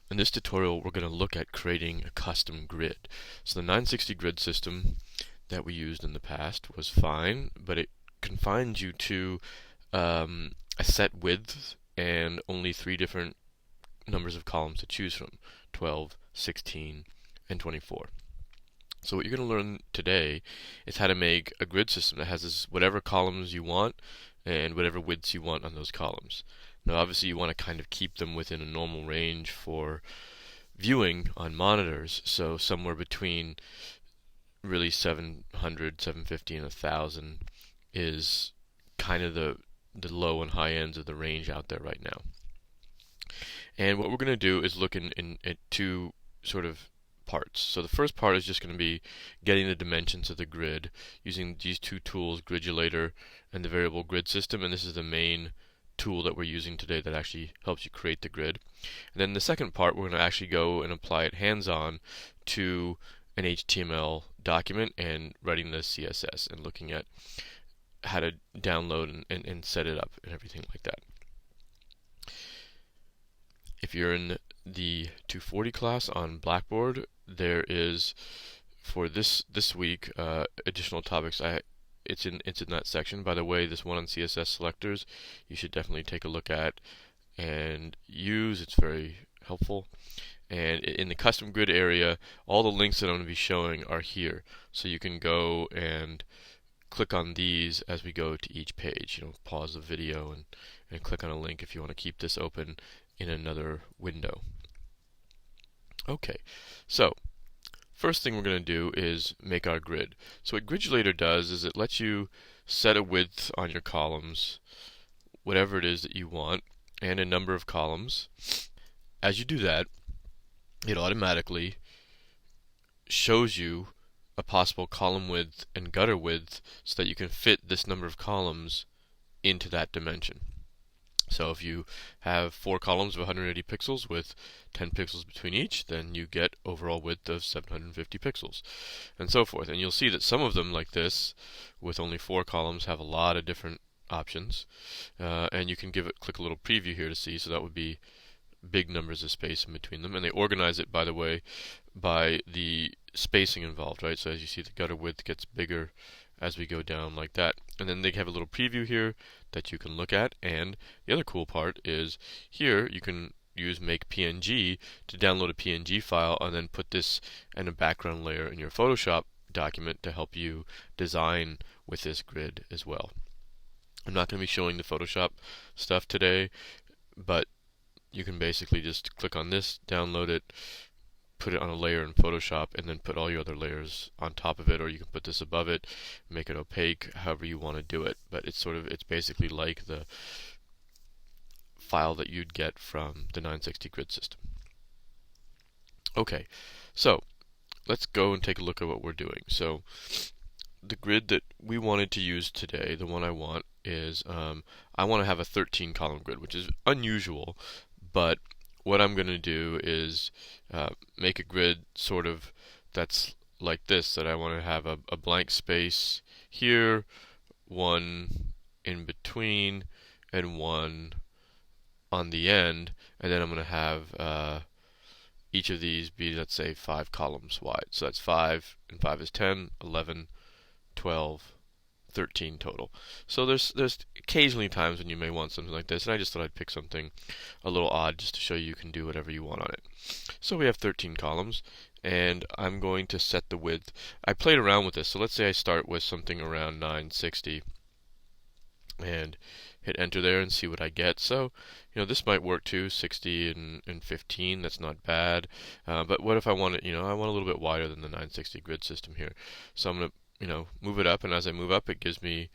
In this tutorial, we're going to look at creating a custom grid. So the 960 grid system that we used in the past was fine, but it confines you to a set width and only 3 different numbers of columns to choose from: 12, 16, and 24. So what you're going to learn today is how to make a grid system that has whatever columns you want and whatever widths you want on those columns. Now obviously you want to kind of keep them within a normal range for viewing on monitors, so somewhere between really 700, 750, and 1000 is kind of the low and high ends of the range out there right now. And what we're going to do is look at 2 sort of parts. So the first part is just going to be getting the dimensions of the grid using these 2 tools, Gridulator and the variable grid system, and this is the main tool that we're using today that actually helps you create the grid. And then the second part, we're going to actually go and apply it hands-on to an HTML document and writing the CSS and looking at how to download and set it up and everything like that. If you're in the 240 class on Blackboard, there is, for this week, additional topics. It's in that section. By the way, this one on CSS selectors, you should definitely take a look at and use. It's very helpful. And in the custom grid area, all the links that I'm going to be showing are here, so you can go and click on these as we go to each page. Pause the video and click on a link if you want to keep this open in another window. Okay, so first thing we're going to do is make our grid. So what Gridulator does is it lets you set a width on your columns, whatever it is that you want, and a number of columns. As you do that, it automatically shows you a possible column width and gutter width so that you can fit this number of columns into that dimension. So if you have 4 columns of 180 pixels with 10 pixels between each, then you get overall width of 750 pixels, and so forth. And you'll see that some of them, like this, with only 4 columns, have a lot of different options. And you can click a little preview here to see, so that would be big numbers of space in between them. And they organize it, by the way, by the spacing involved, right? So as you see, the gutter width gets bigger as we go down like that. And then they have a little preview here that you can look at. And the other cool part is here you can use Make PNG to download a PNG file and then put this in a background layer in your Photoshop document to help you design with this grid as well. I'm not going to be showing the Photoshop stuff today, but you can basically just click on this, download it, put it on a layer in Photoshop, and then put all your other layers on top of it, or you can put this above it, make it opaque, however you want to do it. But it's basically like the file that you'd get from the 960 grid system. Okay, so let's go and take a look at what we're doing. So the grid that we wanted to use today, the one I want, is I want to have a 13 column grid, which is unusual, but what I'm going to do is make a grid sort of that's like this, that I want to have a blank space here, one in between, and one on the end, and then I'm going to have each of these be, let's say, 5 columns wide. So that's 5, and 5 is 10, 11, 12, 13 total. So there's occasionally times when you may want something like this, and I just thought I'd pick something a little odd just to show you can do whatever you want on it. So we have 13 columns, and I'm going to set the width. I played around with this, so let's say I start with something around 960 and hit enter there and see what I get. So this might work too, 60 and 15, that's not bad. But what if I want it, I want a little bit wider than the 960 grid system here. So I'm going to move it up, and as I move up, it gives me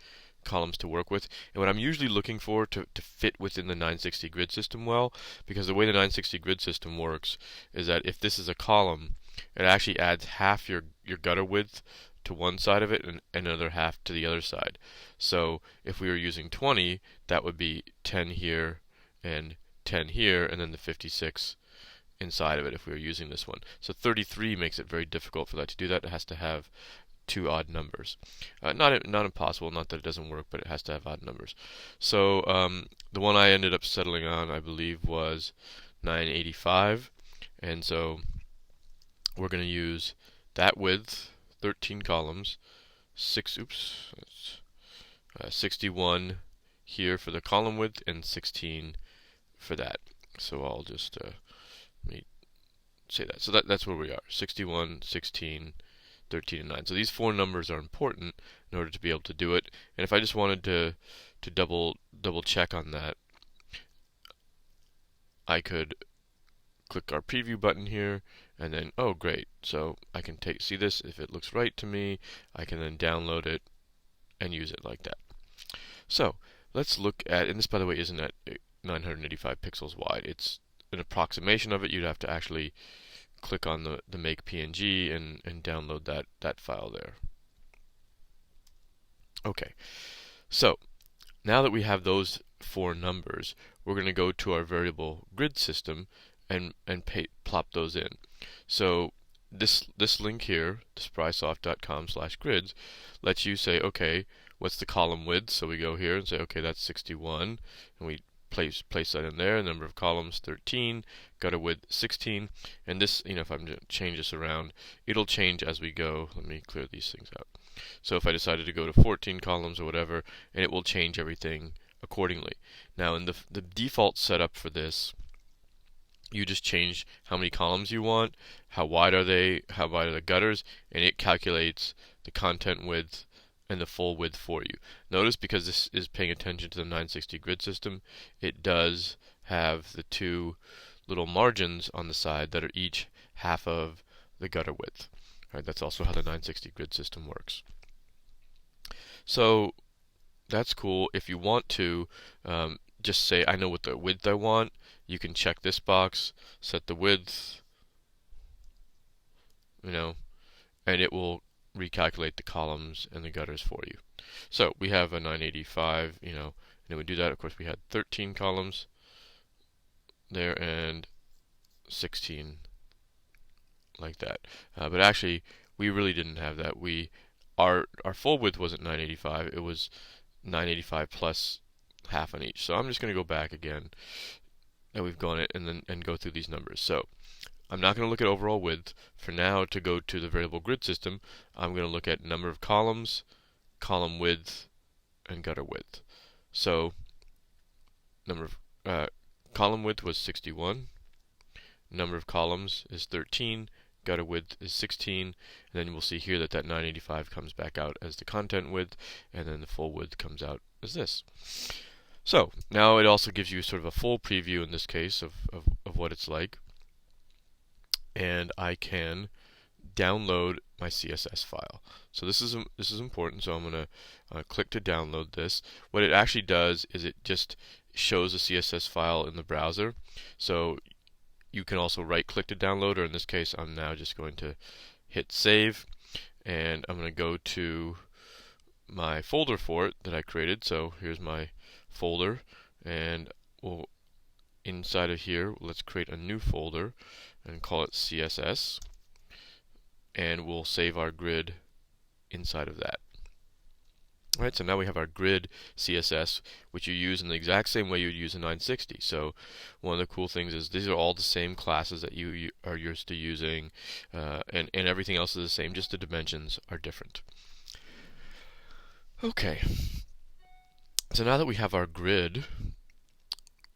columns to work with. And what I'm usually looking for to fit within the 960 grid system well, because the way the 960 grid system works is that if this is a column, it actually adds half your gutter width to one side of it and another half to the other side. So if we were using 20, that would be 10 here and 10 here, and then the 56 inside of it if we were using this one. So 33 makes it very difficult for that to do that. It has to have 2 odd numbers. Not impossible, not that it doesn't work, but it has to have odd numbers. So the one I ended up settling on, I believe, was 985. And so we're going to use that width, 13 columns, 61 here for the column width, and 16 for that. So I'll just let me say that. So that's where we are: 61, 16, 13, and 9. So these four numbers are important in order to be able to do it. And if I just wanted to double check on that, I could click our preview button here, and then, oh great, so I can see this. If it looks right to me, I can then download it and use it like that. So let's look at, and this by the way isn't at 985 pixels wide, it's an approximation of it. You'd have to actually click on the make PNG and download that file there. Okay, so now that we have those four numbers, we're going to go to our variable grid system and plop those in. So this link here, sprysoft.com/grids, lets you say, okay, what's the column width? So we go here and say, okay, that's 61, and we place that in there. Number of columns 13, gutter width 16, and this, if I'm going to change this around, it'll change as we go. Let me clear these things out. So if I decided to go to 14 columns or whatever, and it will change everything accordingly. Now in the default setup for this, you just change how many columns you want, how wide are they, how wide are the gutters, and it calculates the content width and the full width for you. Notice, because this is paying attention to the 960 grid system, it does have the two little margins on the side that are each half of the gutter width. Right, that's also how the 960 grid system works. So that's cool. If you want to just say, I know what the width I want, you can check this box, set the width, and it will recalculate the columns and the gutters for you. So we have a 985, and it would do that. Of course, we had 13 columns there and 16 like that. But actually, we really didn't have that. Our full width wasn't 985. It was 985 plus half on each. So I'm just going to go back again, and we've gone it and go through these numbers. So I'm not going to look at overall width. For now, to go to the variable grid system, I'm going to look at number of columns, column width, and gutter width. So number of column width was 61. Number of columns is 13. Gutter width is 16, and then we'll see here that 985 comes back out as the content width, and then the full width comes out as this. So now it also gives you sort of a full preview in this case of what it's like, and I can download my CSS file. So this is important. So I'm going to click to download this. What it actually does is it just shows a CSS file in the browser. So you can also right-click to download, or in this case, I'm now just going to hit save, and I'm going to go to my folder for it that I created. So here's my folder, and inside of here, let's create a new folder and call it CSS, and we'll save our grid inside of that. Alright, so now we have our grid CSS, which you use in the exact same way you'd use a 960. So one of the cool things is these are all the same classes that you are used to using, and everything else is the same, just the dimensions are different. Okay, so now that we have our grid,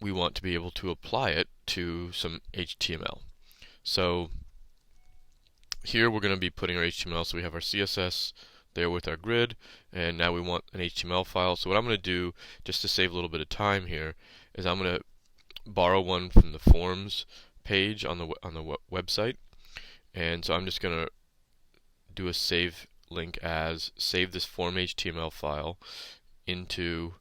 we want to be able to apply it to some HTML. So here we're going to be putting our HTML, so we have our CSS there with our grid, and now we want an HTML file. So what I'm going to do, just to save a little bit of time here, is I'm going to borrow one from the forms page on the website, and so I'm just going to do a save link as save this form HTML file into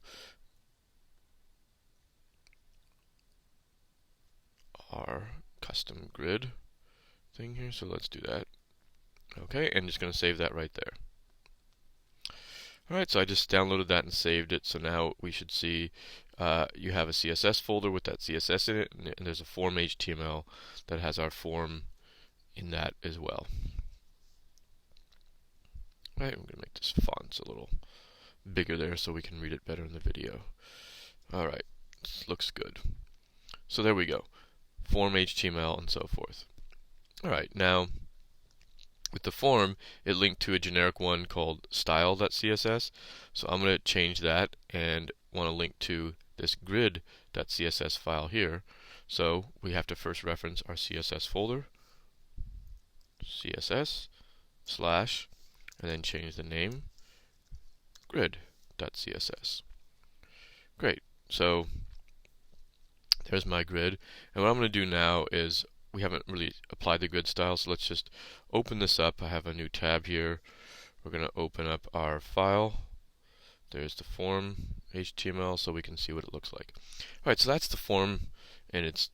our custom grid thing here. So let's do that. Okay, and just going to save that right there. Alright, so I just downloaded that and saved it. So now we should see you have a CSS folder with that CSS in it, and there's a form HTML that has our form in that as well. Alright, I'm going to make this font a little bigger there so we can read it better in the video. Alright, this looks good. So there we go. Form HTML and so forth. Alright, now with the form, it linked to a generic one called style.css. So I'm going to change that and want to link to this grid.css file here. So we have to first reference our CSS folder, CSS slash, and then change the name, grid.css. Great. So there's my grid. And what I'm going to do now is, we haven't really applied the grid style, so let's just open this up. I have a new tab here. We're going to open up our file. There's the form HTML, so we can see what it looks like. Alright, so that's the form in its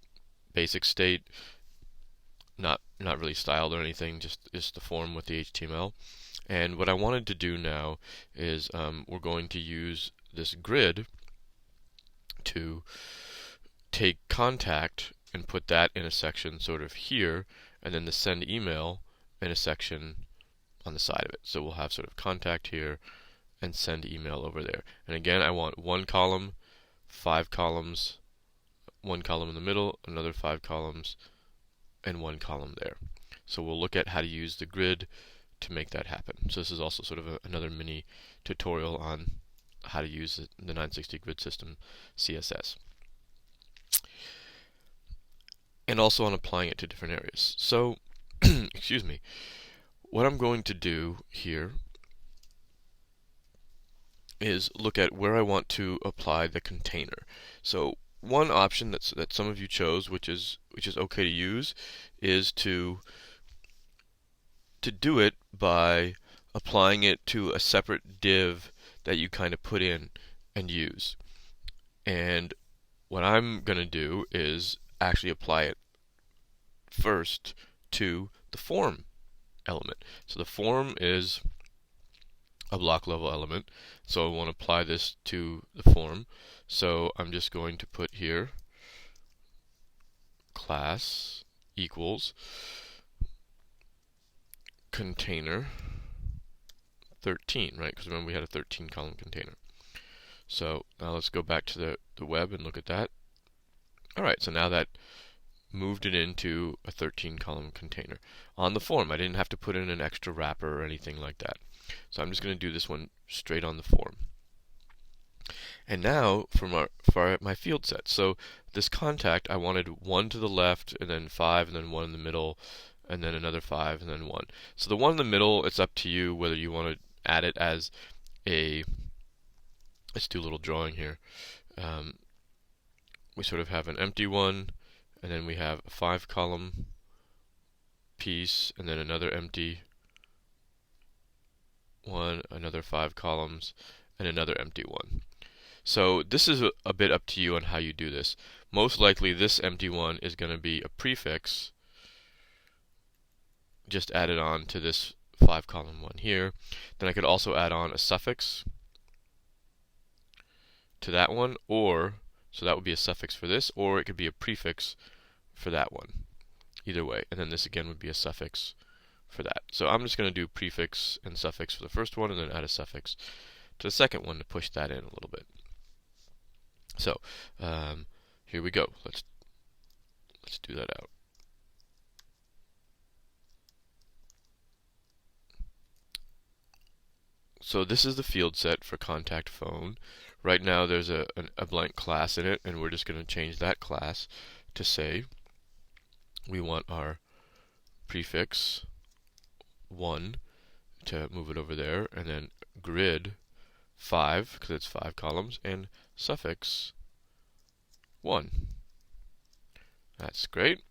basic state. Not really styled or anything, just the form with the HTML. And what I wanted to do now is we're going to use this grid to take contact and put that in a section sort of here, and then the send email in a section on the side of it. So we'll have sort of contact here and send email over there. And again, I want one column, 5 columns, one column in the middle, another 5 columns, and one column there. So we'll look at how to use the grid to make that happen. So this is also sort of another mini tutorial on how to use the 960 grid system CSS. And also on applying it to different areas. So, excuse me, what I'm going to do here is look at where I want to apply the container. So one option that some of you chose, which is okay to use, is to do it by applying it to a separate div that you kind of put in and use. And what I'm going to do is actually apply it first to the form element. So the form is a block level element, so I want to apply this to the form. So I'm just going to put here class equals container 13, right? Because remember we had a 13 column container. So now let's go back to the web and look at that. Alright, so now that moved it into a 13 column container. On the form, I didn't have to put in an extra wrapper or anything like that. So I'm just going to do this one straight on the form. And now for my field set. So this contact, I wanted 1 to the left, and then 5, and then 1 in the middle, and then another 5, and then 1. So the one in the middle, it's up to you whether you want to add it as a, let's do a little drawing here. We sort of have an empty one, and then we have a 5 column piece, and then another empty one, another 5 columns, and another empty one. So this is a bit up to you on how you do this. Most likely this empty one is going to be a prefix just added on to this 5 column one here. Then I could also add on a suffix to that one, or so that would be a suffix for this, or it could be a prefix for that one. Either way. And then this again would be a suffix for that. So I'm just going to do prefix and suffix for the first one, and then add a suffix to the second one to push that in a little bit. So here we go. Let's do that out. So this is the field set for contact phone. Right now there's a blank class in it, and we're just going to change that class to say we want our prefix 1 to move it over there, and then grid 5 because it's 5 columns, and suffix 1. That's great.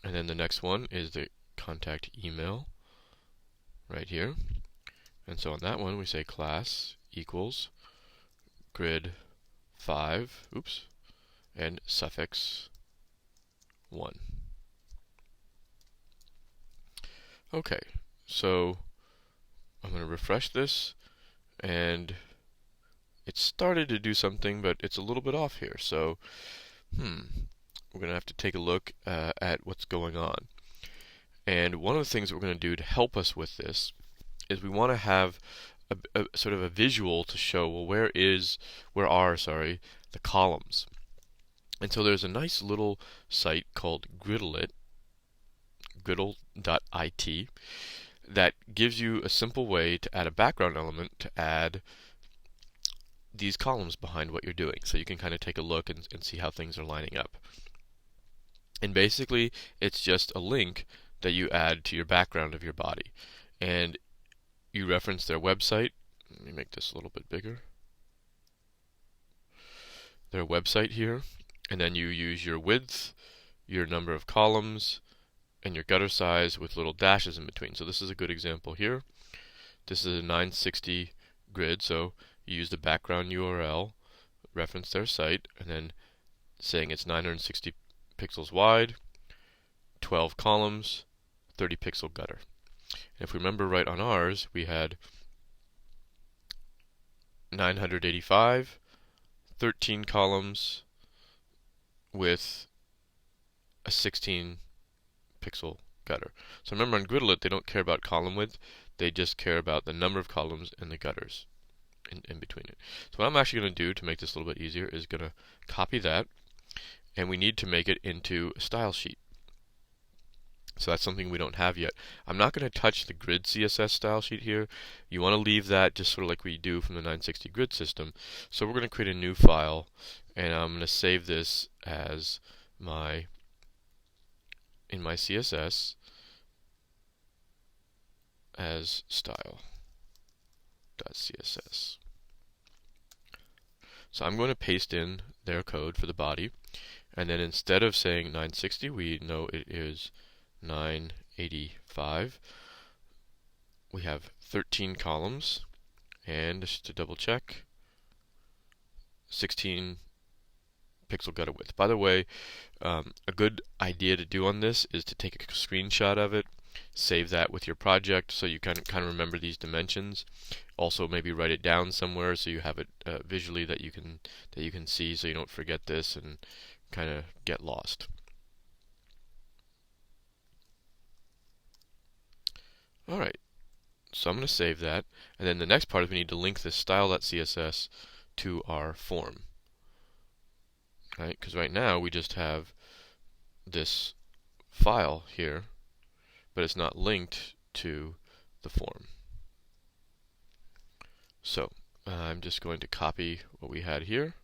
And then the next one is the contact email right here. And so on that one we say class equals grid 5, and suffix 1. Okay, so I'm going to refresh this, and it started to do something, but it's a little bit off here. So, we're going to have to take a look at what's going on. And one of the things that we're going to do to help us with this is we want to have a sort of a visual to show, well, where are the columns. And so there's a nice little site called Gridlet, griddle.it that gives you a simple way to add a background element to add these columns behind what you're doing. So you can kind of take a look and see how things are lining up. And basically, it's just a link that you add to your background of your body. And you reference their website. Let me make this a little bit bigger. Their website here. And then you use your width, your number of columns, and your gutter size with little dashes in between. So this is a good example here. This is a 960 grid, so you use the background URL, reference their site, and then saying it's 960 pixels wide, 12 columns, 30 pixel gutter. And if we remember right on ours, we had 985, 13 columns with a 16 pixel gutter. So remember on Griddle.it, they don't care about column width, they just care about the number of columns and the gutters in between it. So what I'm actually going to do to make this a little bit easier is going to copy that, and we need to make it into a style sheet. So that's something we don't have yet. I'm not going to touch the grid CSS style sheet here. You want to leave that just sort of like we do from the 960 grid system. So we're going to create a new file, and I'm going to save this as in my CSS as style.css. So I'm going to paste in their code for the body, and then instead of saying 960, we know it is 985. We have 13 columns, and just to double check, 16 pixel gutter width. By the way, a good idea to do on this is to take a screenshot of it, save that with your project so you kind of remember these dimensions. Also, maybe write it down somewhere so you have it visually that you can see, so you don't forget this and kind of get lost. Alright, so I'm going to save that, and then the next part is we need to link this style.css to our form. Right? Because right now we just have this file here, but it's not linked to the form. So I'm just going to copy what we had here.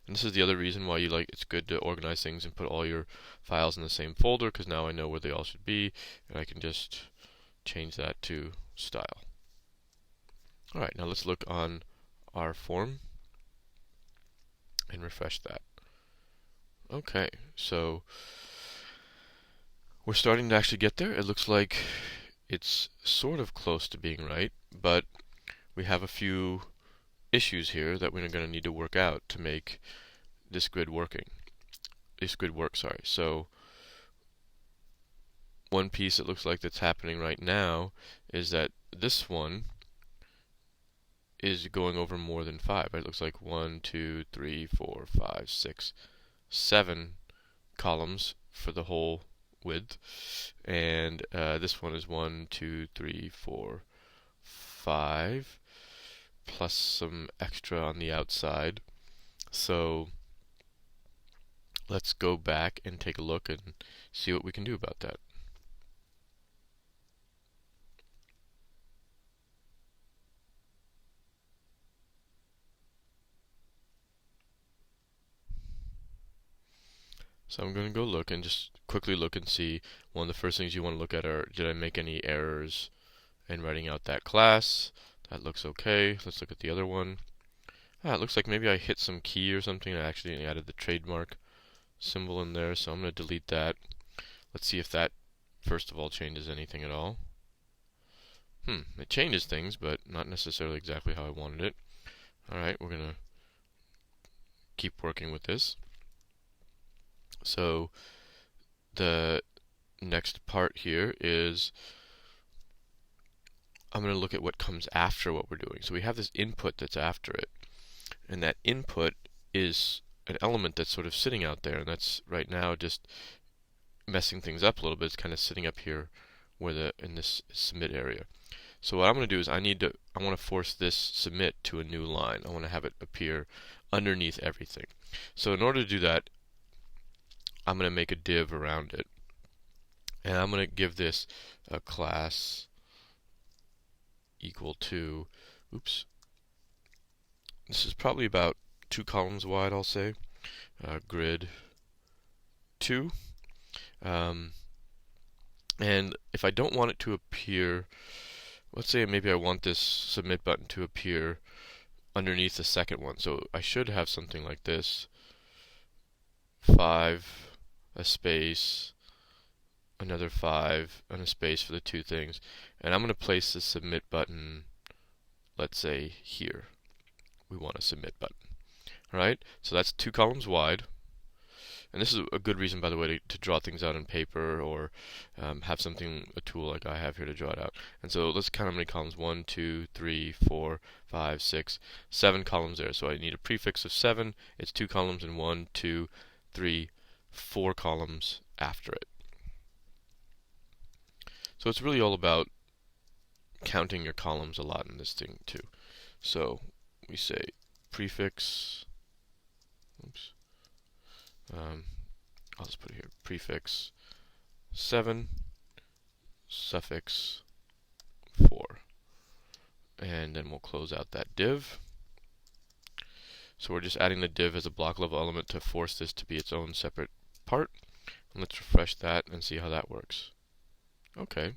And this is the other reason why it's good to organize things and put all your files in the same folder, because now I know where they all should be, and I can just change that to style. Alright, now let's look on our form and refresh that. Okay, so we're starting to actually get there. It looks like it's sort of close to being right, but we have a few issues here that we're going to need to work out to make this grid work, sorry. So one piece it looks like that's happening right now is that this one is going over more than 5. Right? It looks like 1, 2, 3, 4, 5, 6, 7 columns for the whole width, and this one is 1, 2, 3, 4, 5, plus some extra on the outside. So let's go back and take a look and see what we can do about that. So I'm going to go look and just quickly look and see. One of the first things you want to look at are, did I make any errors in writing out that class? That looks okay. Let's look at the other one. It looks like maybe I hit some key or something. I actually added the trademark symbol in there, so I'm going to delete that. Let's see if that, first of all, changes anything at all. It changes things, but not necessarily exactly how I wanted it. Alright, we're going to keep working with this. So the next part here is I'm going to look at what comes after what we're doing. So we have this input that's after it, and that input is an element that's sort of sitting out there, and that's right now just messing things up a little bit. It's kind of sitting up here where in this submit area. So what I'm going to do is I want to force this submit to a new line. I want to have it appear underneath everything. So in order to do that, I'm going to make a div around it. And I'm going to give this a class equal to, oops, this is probably about 2 columns wide, I'll say, grid 2. And if I don't want it to appear, let's say maybe I want this submit button to appear underneath the second one. So I should have something like this: 5, a space, another 5, and a space for the two things. And I'm going to place the submit button, let's say here. We want a submit button. Alright, so that's 2 columns wide. And this is a good reason, by the way, to draw things out on paper, or have something, a tool like I have here to draw it out. And so let's count how many columns: 1, 2, 3, 4, 5, 6, 7 columns there. So I need a prefix of 7. It's 2 columns and 1, 2, 3, 4 columns after it. So it's really all about counting your columns a lot in this thing too. So we say prefix, oops, I'll just put it here, prefix 7, suffix 4. And then we'll close out that div. So we're just adding the div as a block level element to force this to be its own separate part. And let's refresh that and see how that works. Okay,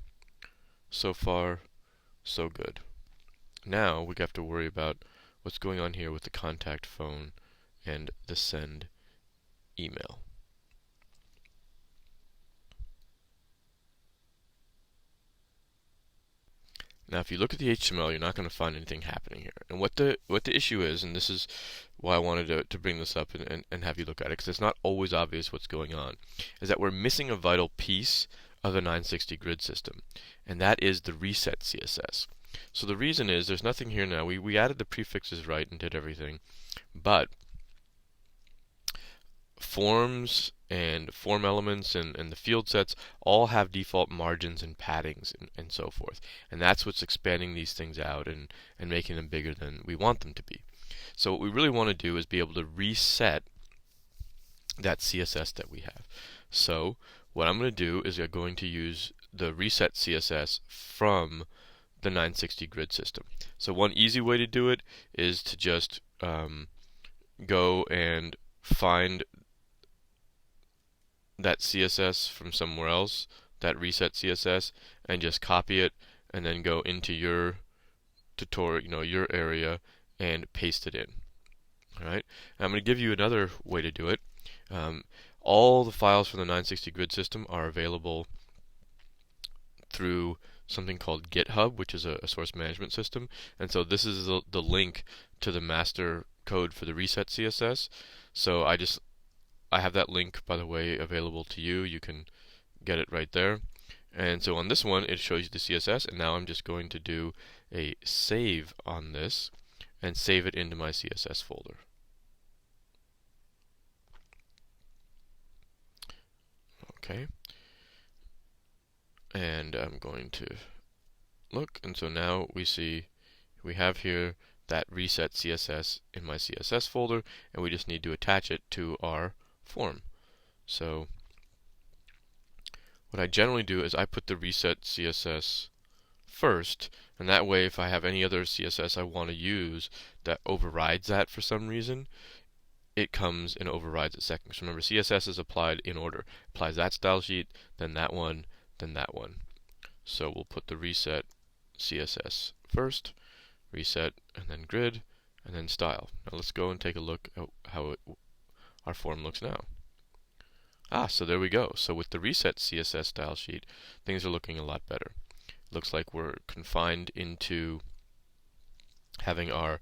so far so good. Now we have to worry about what's going on here with the contact phone and the send email. Now, if you look at the HTML, you're not going to find anything happening here. And what the issue is, and this is why I wanted to bring this up and have you look at it, because it's not always obvious what's going on, is that we're missing a vital piece of the 960 grid system, and that is the reset CSS. So the reason is there's nothing here now. We added the prefixes right and did everything, but forms and form elements and the field sets all have default margins and paddings and so forth. And that's what's expanding these things out and making them bigger than we want them to be. So what we really want to do is be able to reset that CSS that we have. So what I'm going to do is I'm going to use the reset CSS from the 960 grid system. So one easy way to do it is to just go and find that CSS from somewhere else, that reset CSS, and just copy it and then go into your tutorial, your area, and paste it in. Alright, I'm going to give you another way to do it. All the files from the 960 grid system are available through something called GitHub, which is a source management system. And so this is the link to the master code for the reset CSS. So I have that link, by the way, available to you. You can get it right there. And so on this one, it shows you the CSS, and now I'm just going to do a save on this and save it into my CSS folder. Okay. And I'm going to look, and so now we see we have here that reset CSS in my CSS folder, and we just need to attach it to our form. So what I generally do is I put the reset CSS first, and that way if I have any other CSS I want to use that overrides that for some reason, it comes and overrides it second. So remember, CSS is applied in order. Applies that style sheet, then that one, then that one. So we'll put the reset CSS first, reset, and then grid, and then style. Now let's go and take a look at how our form looks now. So there we go. So with the reset CSS style sheet, things are looking a lot better. Looks like we're confined into having our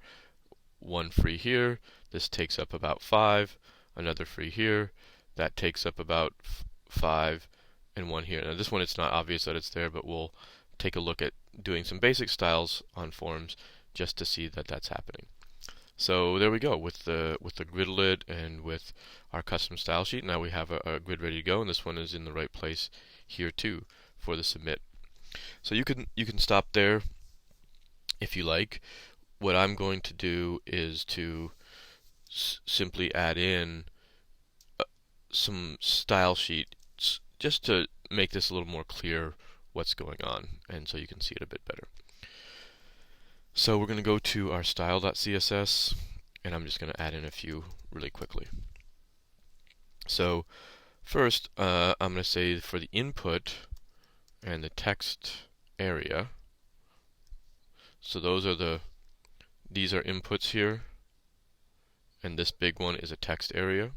one free here. This takes up about 5. Another free here. That takes up about 5. And one here. Now this one, it's not obvious that it's there, but we'll take a look at doing some basic styles on forms just to see that that's happening. So there we go with the gridlet and with our custom style sheet. Now we have a grid ready to go, and this one is in the right place here too for the submit. So you can stop there if you like. What I'm going to do is to simply add in some style sheets just to make this a little more clear what's going on, and so you can see it a bit better. So we're going to go to our style.css, and I'm just going to add in a few really quickly. So first, I'm going to say for the input and the text area, so these are inputs here, and this big one is a text area.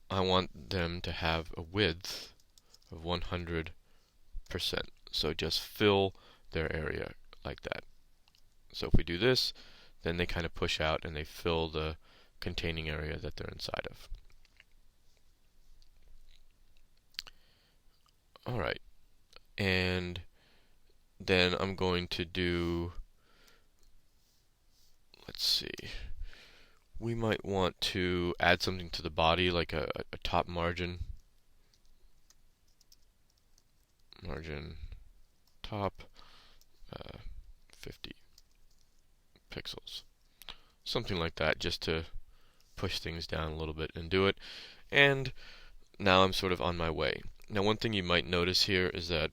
I want them to have a width of 100%. So just fill their area like that. So if we do this, then they kind of push out and they fill the containing area that they're inside of. Alright, and then I'm going to do, let's see, we might want to add something to the body, like a top margin top 50 pixels, something like that, just to push things down a little bit and do it. And now I'm sort of on my way. Now one thing you might notice here is that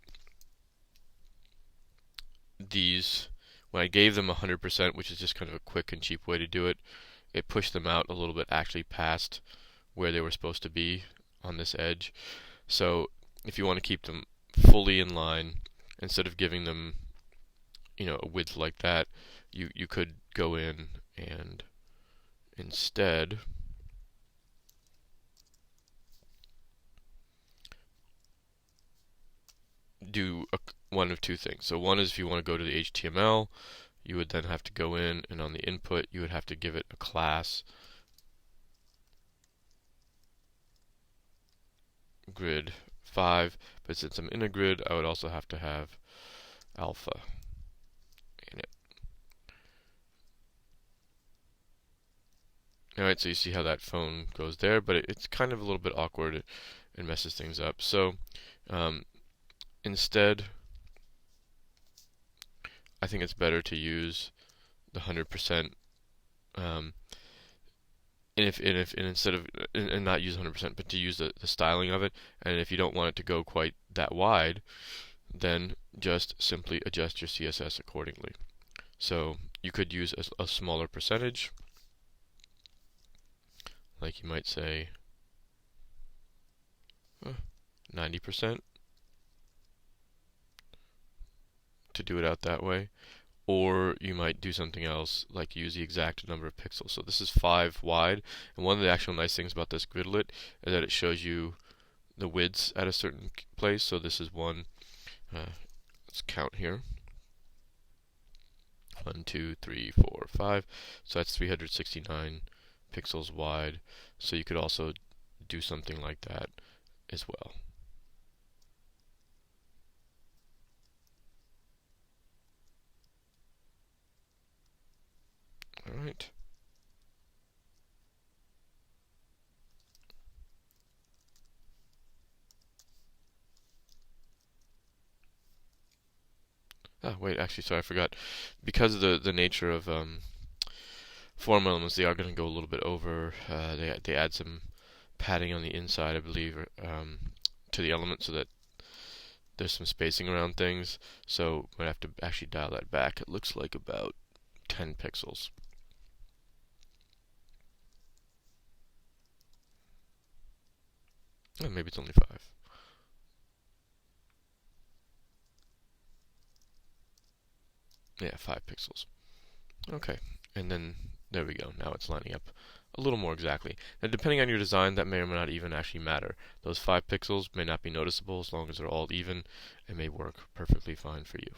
these, when I gave them 100%, which is just kind of a quick and cheap way to do it, it pushed them out a little bit, actually past where they were supposed to be on this edge. So if you want to keep them fully in line, instead of giving them, you know, a width like that, you could go in and instead do one of two things. So one is, if you want to go to the HTML, you would then have to go in, and on the input you would have to give it a class grid 5, but since I'm in a grid, I would also have to have alpha in it. Alright, so you see how that phone goes there, but it's kind of a little bit awkward and messes things up. So instead, I think it's better to use the 100%, and instead of not use 100%, but to use the styling of it. And if you don't want it to go quite that wide, then just simply adjust your CSS accordingly. So you could use a smaller percentage, like you might say 90%, to do it out that way. Or you might do something else, like use the exact number of pixels. So this is 5 wide, and one of the actual nice things about this gridlet is that it shows you the widths at a certain place. So this is one, let's count here, 1, 2, 3, 4, 5, so that's 369 pixels wide. So you could also do something like that as well. Alright. Wait, actually, sorry, I forgot. Because of the nature of form elements, they are going to go a little bit over. They add some padding on the inside, I believe, to the element, so that there's some spacing around things. So I have to actually dial that back. It looks like about 10 pixels. Oh, maybe it's only 5. Yeah, 5 pixels. Okay, and then there we go. Now it's lining up a little more exactly. Now, depending on your design, that may or may not even actually matter. Those 5 pixels may not be noticeable as long as they're all even. It may work perfectly fine for you.